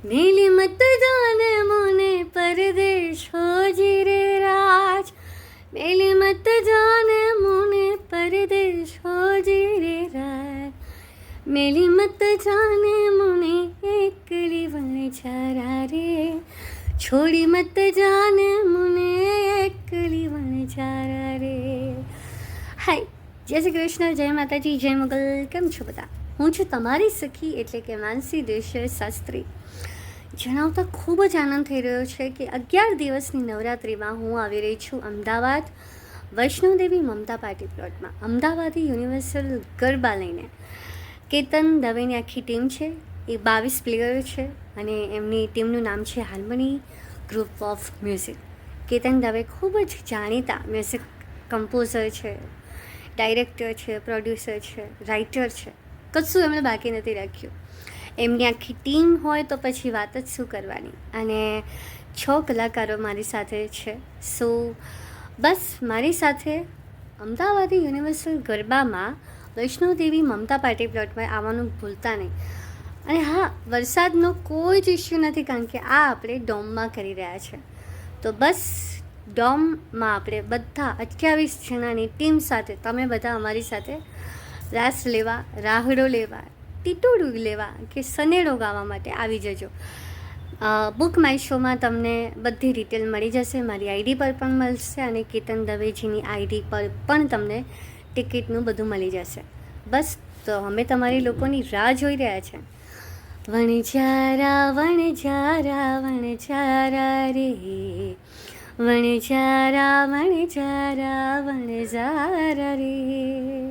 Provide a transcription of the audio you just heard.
मेली मत जाने मुने परदेश हो जी रे राज, मेली मत जाने मुने परदेश हो जी रे राज, मेली मत जाने मुने एकली वनचारा रे, छोड़ी मत जाने मुने एकली वनचारा रे. હાય, જય શ્રી કૃષ્ણ, જય માતાજી, જય મુગલ. કેમ છો બધા? હું છું તમારી સખી એટલે કે માનસી દેશર શાસ્ત્રી. જણાવતા ખૂબ જ આનંદ થઈ રહ્યો છે કે 11 દિવસની નવરાત્રિમાં હું આવી રહી છું અમદાવાદ વૈષ્ણોદેવી મમતા પાર્ટી પ્લોટમાં. અમદાવાદી યુનિવર્સલ ગરબા લઈને કેતન દવેની આખી ટીમ છે. એ 22 પ્લેયર છે અને એમની ટીમનું નામ છે harmony group of music. Ketan Dave ખૂબ જ જાણીતા મ્યુઝિક કમ્પોઝર છે, ડાયરેક્ટર છે, પ્રોડ્યુસર છે, રાઇટર છે, કશું એમણે બાકી નથી રાખ્યું. એમની આખી ટીમ હોય તો પછી વાત જ શું કરવાની. અને 6 કલાકારો મારી સાથે છે. સો બસ મારી સાથે અમદાવાદી યુનિવર્સલ ગરબામાં વૈષ્ણોદેવી મમતા પાર્ટી પ્લોટમાં આવવાનું ભૂલતા નહીં. અને હા, વરસાદનો કોઈ જ ઇસ્યુ નથી કારણ કે આ આપણે ડોમમાં કરી રહ્યા છે. તો બસ ડોમમાં આપણે બધા 28 જણાની ટીમ સાથે તમે બધા અમારી સાથે રાસ લેવા, રાહડો લેવા, ટીટોડું લેવા કે સનેડો ગાવા માટે આવી જજો. બુક માય શોમાં તમને બધી ડિટેલ મળી જશે. મારી આઈડી પર પણ મળશે અને કેતન દવેજીની આઈડી પર પણ તમને ટિકિટનું બધું મળી જશે. બસ તો અમે તમારી લોકોની રાહ જોઈ રહ્યા છે. વણજારા વણજારા વણજારા રે, વણજારા વણજારા વણજારા રે.